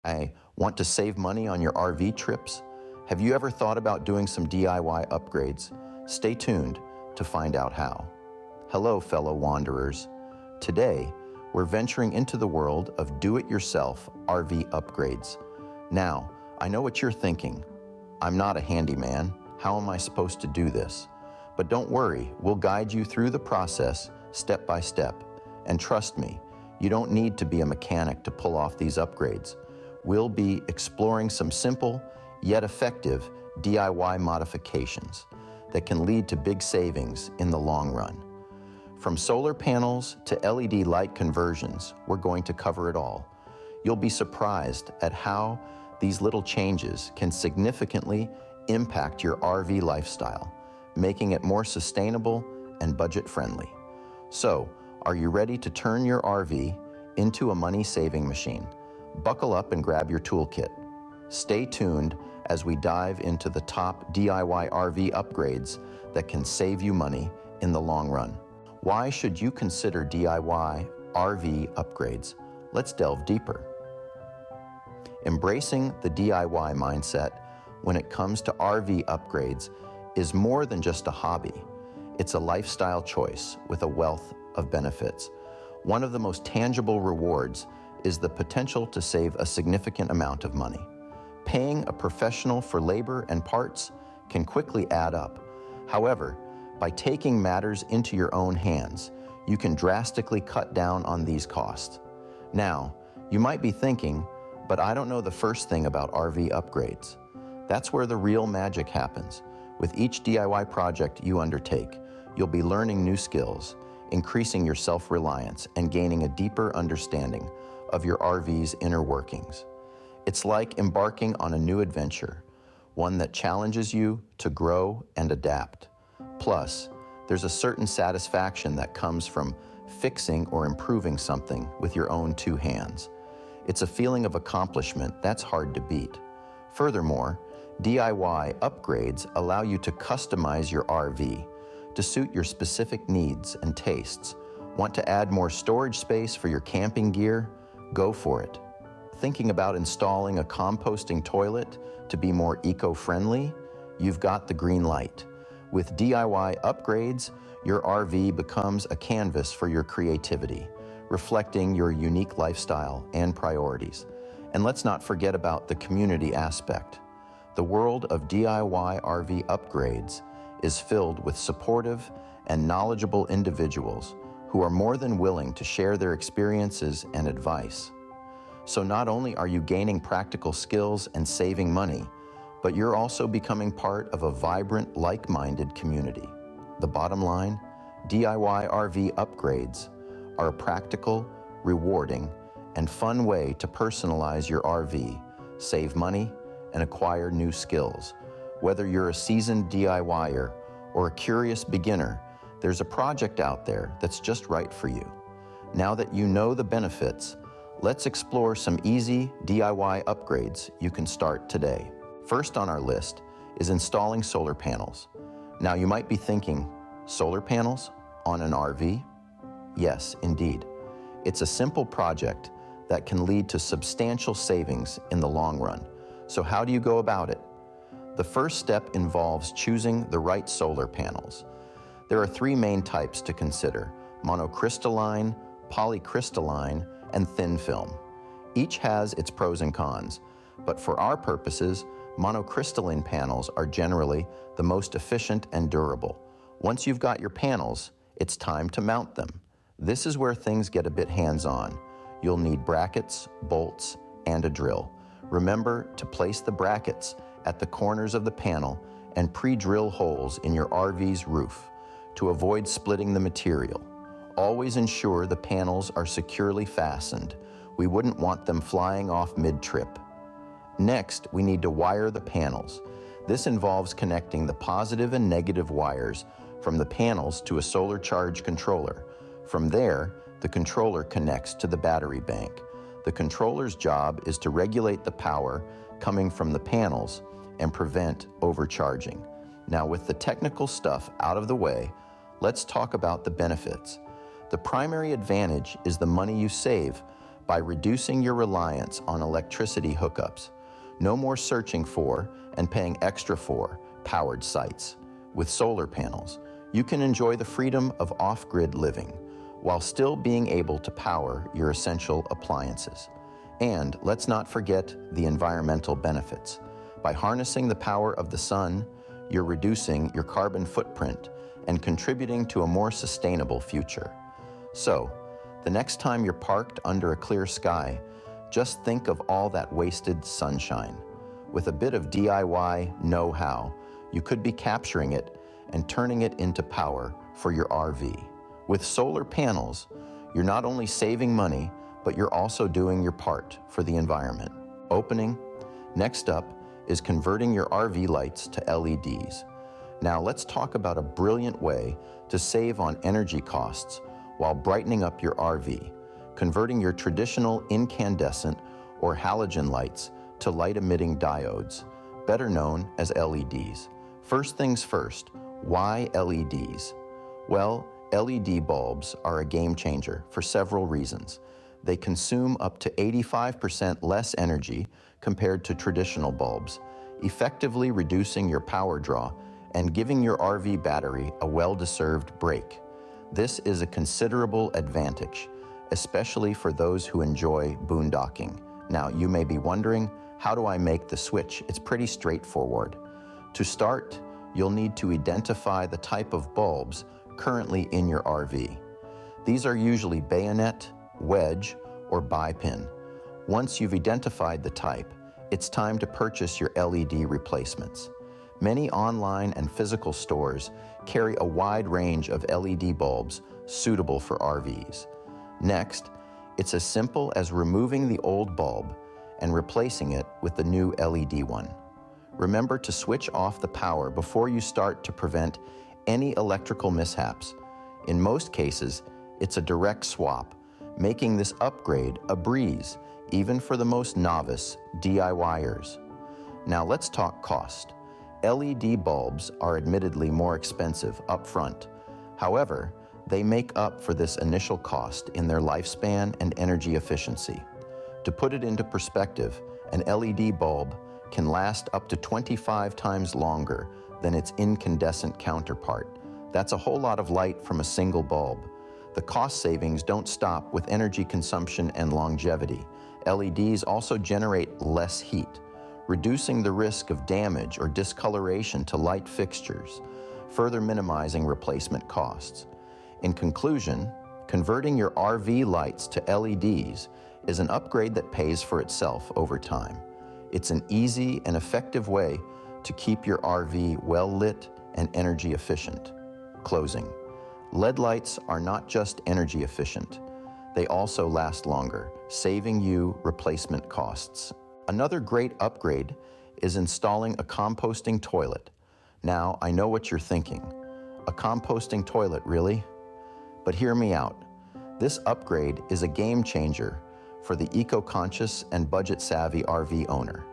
I want to save money on your RV trips? Have you ever thought about doing some DIY upgrades? Stay tuned to find out how. Hello, fellow wanderers. Today, we're venturing into the world of do-it-yourself RV upgrades. Now, I know what you're thinking. I'm not a handyman. How am I supposed to do this? But don't worry, we'll guide you through the process step by step. And trust me, you don't need to be a mechanic to pull off these upgrades. We'll be exploring some simple, yet effective DIY modifications that can lead to big savings in the long run. From solar panels to LED light conversions, we're going to cover it all. You'll be surprised at how these little changes can significantly impact your RV lifestyle, making it more sustainable and budget-friendly. So, are you ready to turn your RV into a money-saving machine? Buckle up and grab your toolkit. Stay tuned as we dive into the top DIY RV upgrades that can save you money in the long run. Why should you consider DIY RV upgrades? Let's delve deeper. Embracing the DIY mindset when it comes to RV upgrades is more than just a hobby. It's a lifestyle choice with a wealth of benefits. One of the most tangible rewards is the potential to save a significant amount of money. Paying a professional for labor and parts can quickly add up. However, by taking matters into your own hands, you can drastically cut down on these costs. Now, you might be thinking, but I don't know the first thing about RV upgrades. That's where the real magic happens. With each DIY project you undertake, you'll be learning new skills, increasing your self-reliance, and gaining a deeper understanding of your RV's inner workings. It's like embarking on a new adventure, one that challenges you to grow and adapt. Plus, there's a certain satisfaction that comes from fixing or improving something with your own two hands. It's a feeling of accomplishment that's hard to beat. Furthermore, DIY upgrades allow you to customize your RV to suit your specific needs and tastes. Want to add more storage space for your camping gear? Go for it. Thinking about installing a composting toilet to be more eco-friendly? You've got the green light. With DIY upgrades, your RV becomes a canvas for your creativity, reflecting your unique lifestyle and priorities. And let's not forget about the community aspect. The world of DIY RV upgrades is filled with supportive and knowledgeable individuals who are more than willing to share their experiences and advice. So not only are you gaining practical skills and saving money, but you're also becoming part of a vibrant, like-minded community. The bottom line, DIY RV upgrades are a practical, rewarding, and fun way to personalize your RV, save money, and acquire new skills. Whether you're a seasoned DIYer or a curious beginner, there's a project out there that's just right for you. Now that you know the benefits, let's explore some easy DIY upgrades you can start today. First on our list is installing solar panels. Now you might be thinking, solar panels on an RV? Yes, indeed. It's a simple project that can lead to substantial savings in the long run. So how do you go about it? The first step involves choosing the right solar panels. There are three main types to consider: monocrystalline, polycrystalline, and thin film. Each has its pros and cons, but for our purposes, monocrystalline panels are generally the most efficient and durable. Once you've got your panels, it's time to mount them. This is where things get a bit hands-on. You'll need brackets, bolts, and a drill. Remember to place the brackets at the corners of the panel and pre-drill holes in your RV's roof to avoid splitting the material. Always ensure the panels are securely fastened. We wouldn't want them flying off mid-trip. Next, we need to wire the panels. This involves connecting the positive and negative wires from the panels to a solar charge controller. From there, the controller connects to the battery bank. The controller's job is to regulate the power coming from the panels and prevent overcharging. Now, with the technical stuff out of the way, let's talk about the benefits. The primary advantage is the money you save by reducing your reliance on electricity hookups. No more searching for and paying extra for powered sites. With solar panels, you can enjoy the freedom of off-grid living while still being able to power your essential appliances. And let's not forget the environmental benefits. By harnessing the power of the sun, you're reducing your carbon footprint and contributing to a more sustainable future. So, the next time you're parked under a clear sky, just think of all that wasted sunshine. With a bit of DIY know-how, you could be capturing it and turning it into power for your RV. With solar panels, you're not only saving money, but you're also doing your part for the environment. Next up is converting your RV lights to LEDs. Now let's talk about a brilliant way to save on energy costs while brightening up your RV, converting your traditional incandescent or halogen lights to light-emitting diodes, better known as LEDs. First things first, why LEDs? Well, LED bulbs are a game changer for several reasons. They consume up to 85% less energy compared to traditional bulbs, effectively reducing your power draw and giving your RV battery a well-deserved break. This is a considerable advantage, especially for those who enjoy boondocking. Now, you may be wondering, how do I make the switch? It's pretty straightforward. To start, you'll need to identify the type of bulbs currently in your RV. These are usually bayonet, wedge, or bipin. Once you've identified the type, it's time to purchase your LED replacements. Many online and physical stores carry a wide range of LED bulbs suitable for RVs. Next, it's as simple as removing the old bulb and replacing it with the new LED one. Remember to switch off the power before you start to prevent any electrical mishaps. In most cases, it's a direct swap, making this upgrade a breeze, even for the most novice DIYers. Now let's talk cost. LED bulbs are admittedly more expensive up front. However, they make up for this initial cost in their lifespan and energy efficiency. To put it into perspective, an LED bulb can last up to 25 times longer than its incandescent counterpart. That's a whole lot of light from a single bulb. The cost savings don't stop with energy consumption and longevity. LEDs also generate less heat, reducing the risk of damage or discoloration to light fixtures, further minimizing replacement costs. In conclusion, converting your RV lights to LEDs is an upgrade that pays for itself over time. It's an easy and effective way to keep your RV well lit and energy efficient. Closing. LED lights are not just energy efficient, they also last longer, saving you replacement costs. Another great upgrade is installing a composting toilet. Now, I know what you're thinking. A composting toilet, really? But hear me out. This upgrade is a game changer for the eco-conscious and budget-savvy RV owner.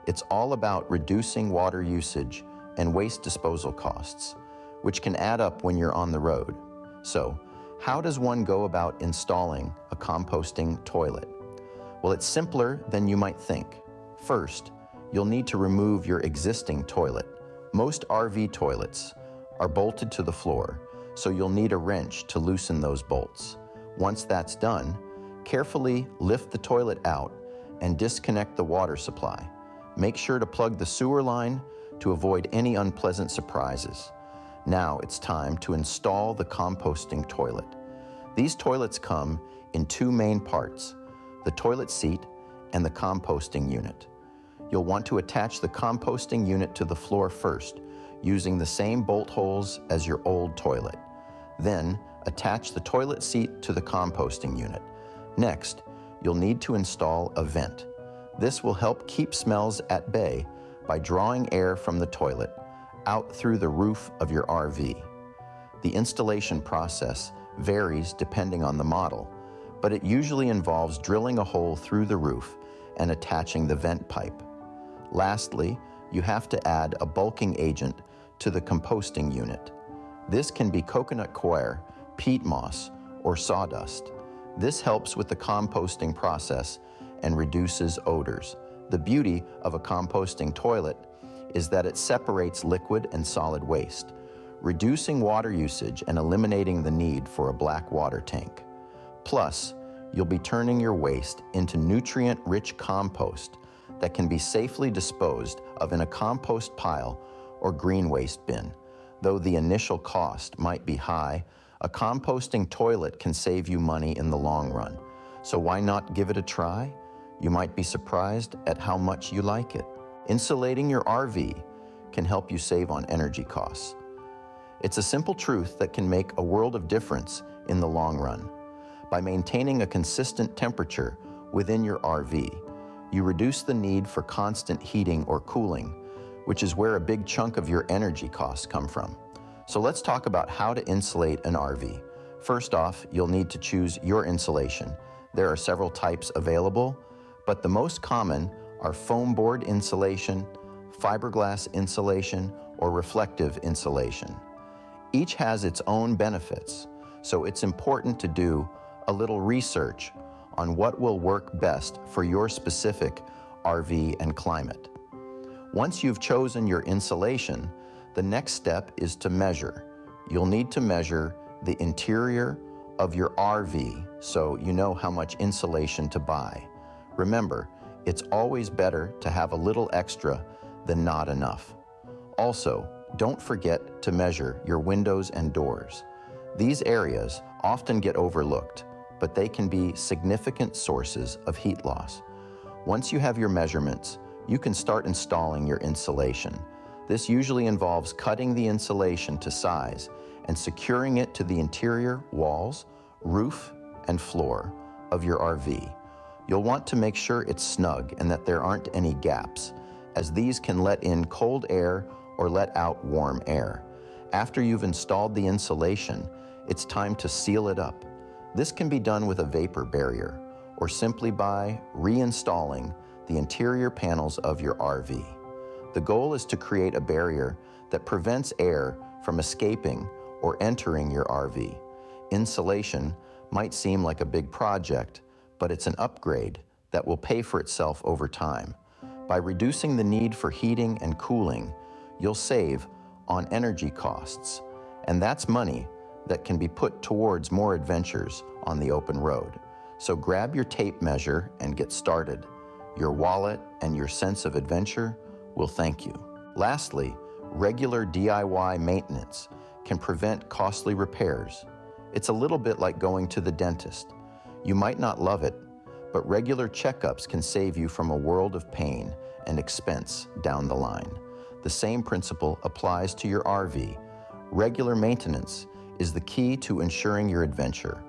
It's all about reducing water usage and waste disposal costs, which can add up when you're on the road. So, how does one go about installing a composting toilet? Well, it's simpler than you might think. First, you'll need to remove your existing toilet. Most RV toilets are bolted to the floor, so you'll need a wrench to loosen those bolts. Once that's done, carefully lift the toilet out and disconnect the water supply. Make sure to plug the sewer line to avoid any unpleasant surprises. Now it's time to install the composting toilet. These toilets come in two main parts, the toilet seat and the composting unit. You'll want to attach the composting unit to the floor first, using the same bolt holes as your old toilet. Then, attach the toilet seat to the composting unit. Next, you'll need to install a vent. This will help keep smells at bay by drawing air from the toilet out through the roof of your RV. The installation process varies depending on the model, but it usually involves drilling a hole through the roof and attaching the vent pipe. Lastly, you have to add a bulking agent to the composting unit. This can be coconut coir, peat moss, or sawdust. This helps with the composting process and reduces odors. The beauty of a composting toilet is that it separates liquid and solid waste, reducing water usage and eliminating the need for a black water tank. Plus, you'll be turning your waste into nutrient-rich compost that can be safely disposed of in a compost pile or green waste bin. Though the initial cost might be high, a composting toilet can save you money in the long run. So why not give it a try? You might be surprised at how much you like it. Insulating your RV can help you save on energy costs. It's a simple truth that can make a world of difference in the long run. By maintaining a consistent temperature within your RV, you reduce the need for constant heating or cooling, which is where a big chunk of your energy costs come from. So let's talk about how to insulate an RV. First off, you'll need to choose your insulation. There are several types available, but the most common are foam board insulation, fiberglass insulation, or reflective insulation. Each has its own benefits, so it's important to do a little research on what will work best for your specific RV and climate. Once you've chosen your insulation, the next step is to measure. You'll need to measure the interior of your RV so you know how much insulation to buy. Remember, it's always better to have a little extra than not enough. Also, don't forget to measure your windows and doors. These areas often get overlooked, but they can be significant sources of heat loss. Once you have your measurements, you can start installing your insulation. This usually involves cutting the insulation to size and securing it to the interior walls, roof, and floor of your RV. You'll want to make sure it's snug and that there aren't any gaps, as these can let in cold air or let out warm air. After you've installed the insulation, it's time to seal it up. This can be done with a vapor barrier or simply by reinstalling the interior panels of your RV. The goal is to create a barrier that prevents air from escaping or entering your RV. Insulation might seem like a big project, but it's an upgrade that will pay for itself over time. By reducing the need for heating and cooling, you'll save on energy costs, and that's money that can be put towards more adventures on the open road. So grab your tape measure and get started. Your wallet and your sense of adventure will thank you. Lastly, regular DIY maintenance can prevent costly repairs. It's a little bit like going to the dentist. You might not love it, but regular checkups can save you from a world of pain and expense down the line. The same principle applies to your RV. Regular maintenance is the key to ensuring your adventure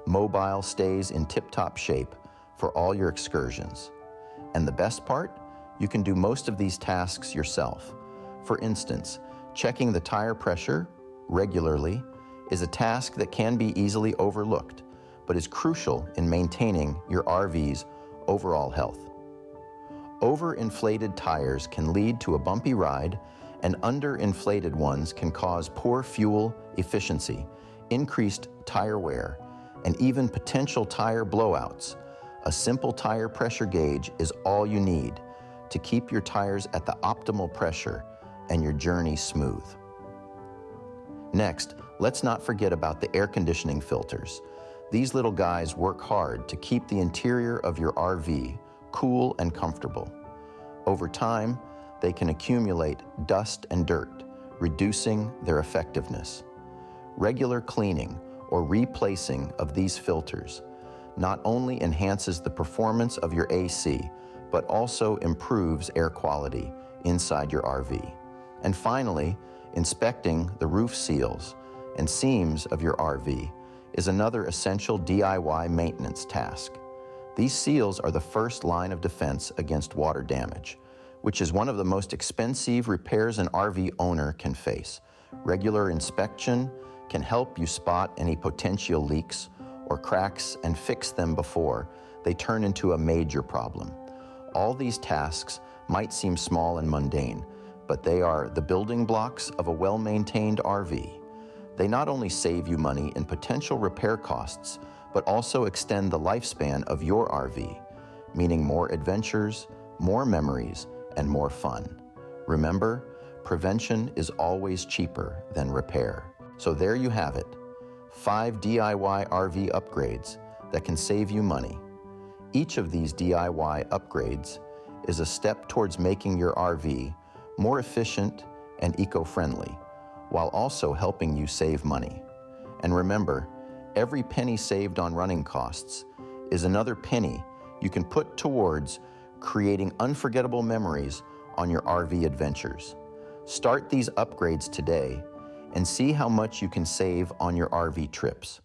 mobile stays in tip-top shape for all your excursions. And the best part? You can do most of these tasks yourself. For instance, checking the tire pressure regularly is a task that can be easily overlooked, but is crucial in maintaining your RV's overall health. Overinflated tires can lead to a bumpy ride, and underinflated ones can cause poor fuel efficiency, increased tire wear, and even potential tire blowouts. A simple tire pressure gauge is all you need to keep your tires at the optimal pressure and your journey smooth. Next, let's not forget about the air conditioning filters. These little guys work hard to keep the interior of your RV cool and comfortable. Over time, they can accumulate dust and dirt, reducing their effectiveness. Regular cleaning or replacing of these filters not only enhances the performance of your AC, but also improves air quality inside your RV. And finally, inspecting the roof seals and seams of your RV is another essential DIY maintenance task. These seals are the first line of defense against water damage, which is one of the most expensive repairs an RV owner can face. Regular inspection can help you spot any potential leaks or cracks and fix them before they turn into a major problem. All these tasks might seem small and mundane, but they are the building blocks of a well-maintained RV. They not only save you money in potential repair costs, but also extend the lifespan of your RV, meaning more adventures, more memories, and more fun. Remember, prevention is always cheaper than repair. So there you have it, 5 DIY RV upgrades that can save you money. Each of these DIY upgrades is a step towards making your RV more efficient and eco-friendly, while also helping you save money. And remember, every penny saved on running costs is another penny you can put towards creating unforgettable memories on your RV adventures. Start these upgrades today and see how much you can save on your RV trips.